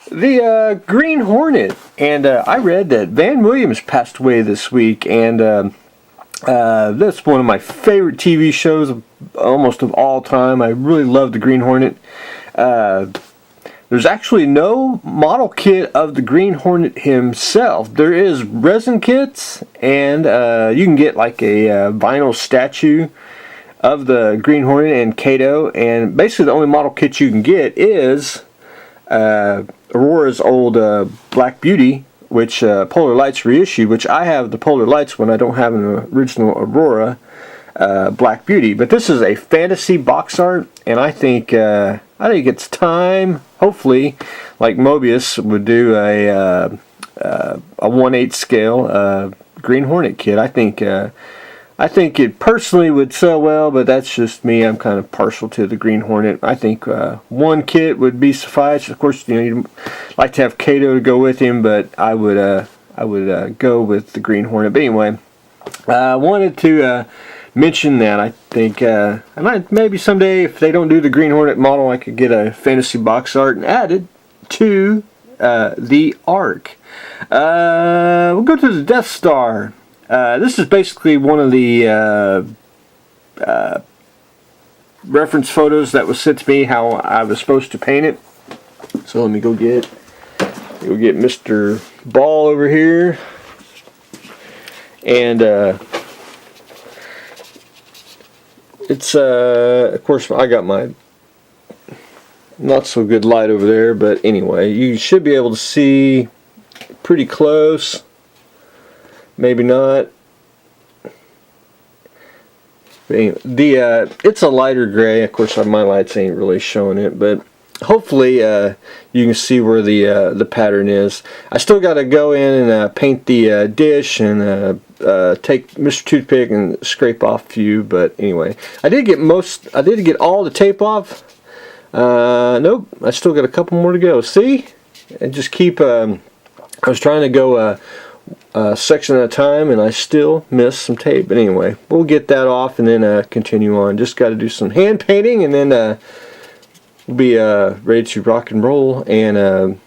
Green Hornet, and I read that Van Williams passed away this week, and that's one of my favorite TV shows almost of all time. I really love the Green Hornet. There's actually no model kit of the Green Hornet himself. There is resin kits, and you can get like a vinyl statue of the Green Hornet and Kato, and basically the only model kit you can get is Aurora's old Black Beauty, which Polar Lights reissued, which I have the Polar Lights when I don't have an original Aurora Black Beauty. But this is a fantasy box art, and I think it's time, hopefully, like Mobius would do a 1/8 scale Green Hornet kit. I think it personally would sell well, but that's just me. I'm kind of partial to the Green Hornet. I think one kit would be suffice. Of course, you'd like to have Kato to go with him, but I would go with the Green Hornet. But anyway, I wanted to mention that. I think I might, maybe someday, if they don't do the Green Hornet model, I could get a fantasy box art and add it to the Ark. We'll go to the Death Star. This is basically one of the reference photos that was sent to me, how I was supposed to paint it. So let me go get Mr. Ball over here, and it's of course I got my not so good light over there, but anyway, you should be able to see pretty close. Maybe not. It's a lighter gray. Of course, my lights ain't really showing it, but hopefully you can see where the pattern is. I still got to go in and paint the dish and take Mr. Toothpick and scrape off a few. But anyway, I did get all the tape off. Nope, I still got a couple more to go. See, and just keep. I was trying to go. Section at a time, and I still miss some tape. But anyway, we'll get that off and then continue on. Just got to do some hand painting, and then we'll be ready to rock and roll and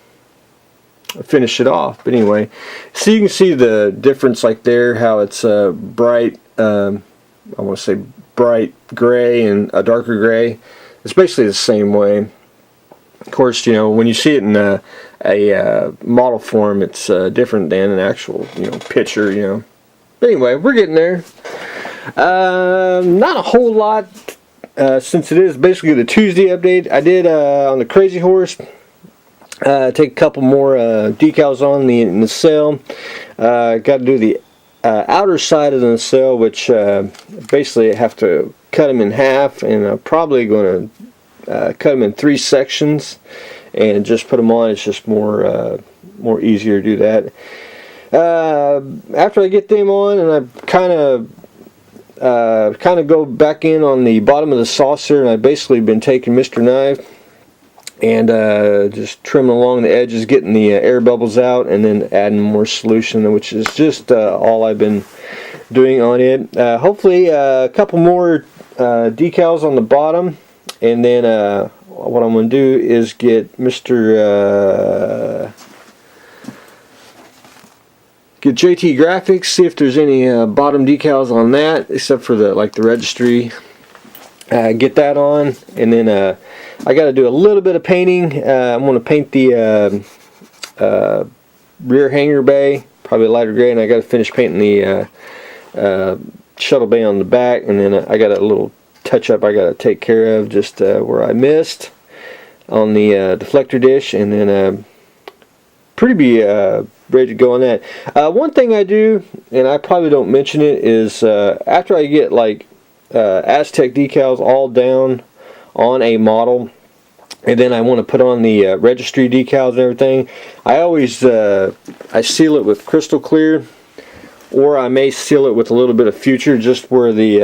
finish it off. But anyway, so you can see the difference, like there, how it's bright. I want to say bright gray and a darker gray. It's basically the same way. Of course, you know, when you see it in a model form, it's different than an actual, picture, But anyway, we're getting there. Not a whole lot, since it is basically the Tuesday update. I did, on the Crazy Horse, take a couple more decals on in the nacelle. Got to do the outer side of the nacelle, which basically I have to cut them in half, and I'm probably going to cut them in 3 sections and just put them on. It's just more easier to do that. After I get them on, and I kind of go back in on the bottom of the saucer, and I've basically been taking Mr. Knife and just trimming along the edges, getting the air bubbles out, and then adding more solution, which is just all I've been doing on it. Hopefully a couple more decals on the bottom, and then what I'm going to do is get get JT Graphics, see if there's any bottom decals on that, except for the registry. Get that on, and then I got to do a little bit of painting. I'm going to paint the rear hanger bay, probably a lighter gray, and I got to finish painting the shuttle bay on the back, and then I got a little touch up I got to take care of just where I missed on the deflector dish, and then be ready to go on that. One thing I do, and I probably don't mention it, is after I get Aztec decals all down on a model, and then I want to put on the registry decals and everything, I always I seal it with crystal clear, or I may seal it with a little bit of future, just where the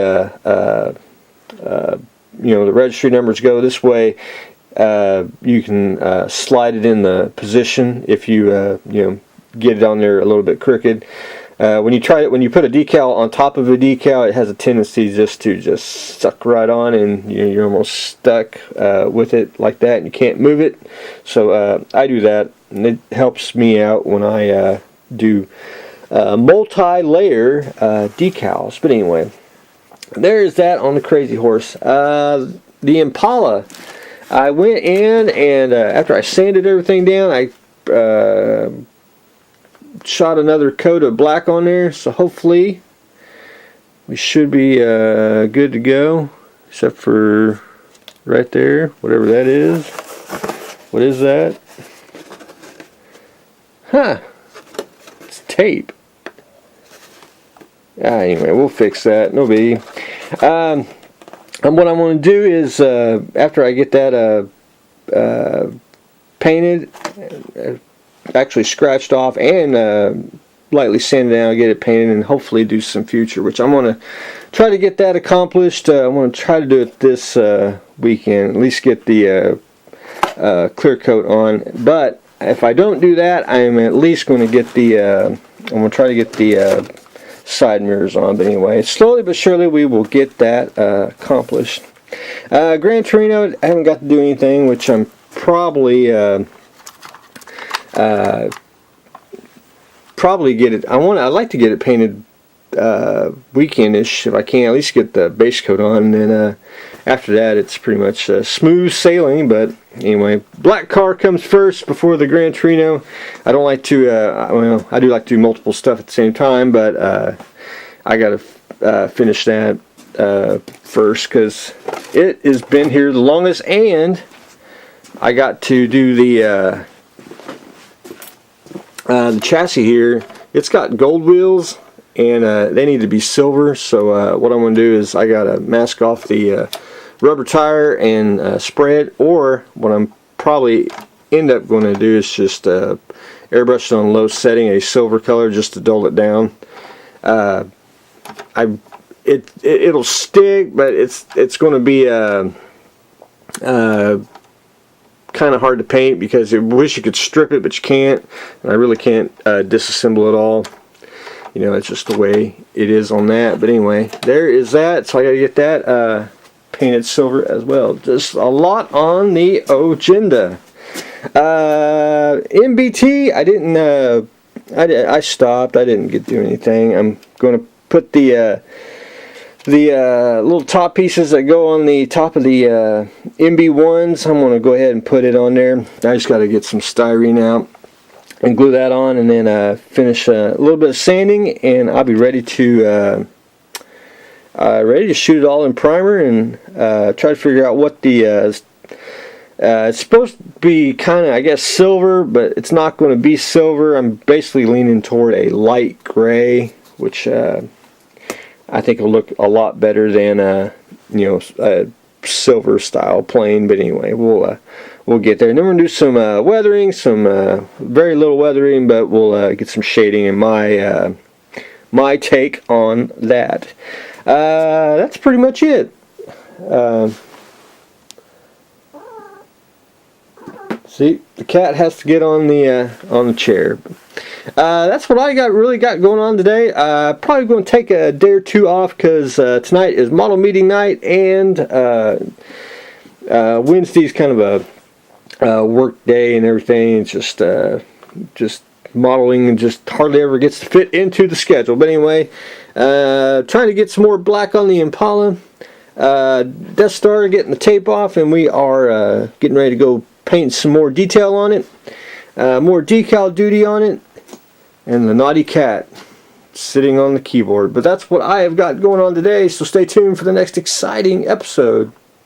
the registry numbers go. This way you can slide it in the position if you get it on there a little bit crooked. When you put a decal on top of a decal, it has a tendency to suck right on, and you're almost stuck with it like that, and you can't move it. So I do that and it helps me out when I do multi-layer decals. But anyway, there's that on the Crazy Horse. The Impala, I went in and after I sanded everything down, I shot another coat of black on there, so hopefully we should be good to go, except for right there, whatever that is. What is that? Huh, it's tape. Anyway, we'll fix that, no biggie. And what I'm going to do is, after I get that painted, actually scratched off, and lightly sanded down, get it painted, and hopefully do some future, which I'm going to try to get that accomplished. I'm going to try to do it this weekend, at least get the clear coat on. But if I don't do that, I'm at least going to get the, I'm going to try to get the side mirrors on. But anyway, slowly but surely we will get that accomplished. Gran Torino, I haven't got to do anything, which I'm probably get it. I'd like to get it painted weekendish if I can. At least get the base coat on, and then after that it's pretty much smooth sailing. But anyway, black car comes first before the Gran Torino. I don't like to. Well, I do like to do multiple stuff at the same time, but I got to finish that first because it has been here the longest, and I got to do the chassis here. It's got gold wheels, and they need to be silver. So what I'm going to do is I got to mask off the rubber tire and spray it, or what I'm probably end up going to do is just airbrush it on low setting, a silver color, just to dull it down. It'll stick, but it's going to be kind of hard to paint because I wish you could strip it, but you can't. And I really can't disassemble it all. You know, it's just the way it is on that. But anyway, there is that. So I got to get that painted silver as well. Just a lot on the agenda. MBT, I didn't. I stopped. I didn't get to do anything. I'm going to put the little top pieces that go on the top of the MB1s. I'm going to go ahead and put it on there. I just got to get some styrene out and glue that on, and then finish a little bit of sanding, and I'll be ready to shoot it all in primer and try to figure out what the it's supposed to be kind of, I guess, silver, but it's not going to be silver. I'm basically leaning toward a light gray, which I think will look a lot better than a silver style plain. But anyway, we'll get there. And then we're gonna do some weathering, some very little weathering, but we'll get some shading and my take on that. That's pretty much it. See, the cat has to get on the chair. That's what I really got going on today. Probably going to take a day or two off because tonight is model meeting night, and Wednesday's kind of a work day and everything. It's just modeling and just hardly ever gets to fit into the schedule. But anyway, trying to get some more black on the Impala. Death Star, getting the tape off, and we are getting ready to go paint some more detail on it. More decal duty on it. And the naughty cat sitting on the keyboard. But that's what I have got going on today, so stay tuned for the next exciting episode.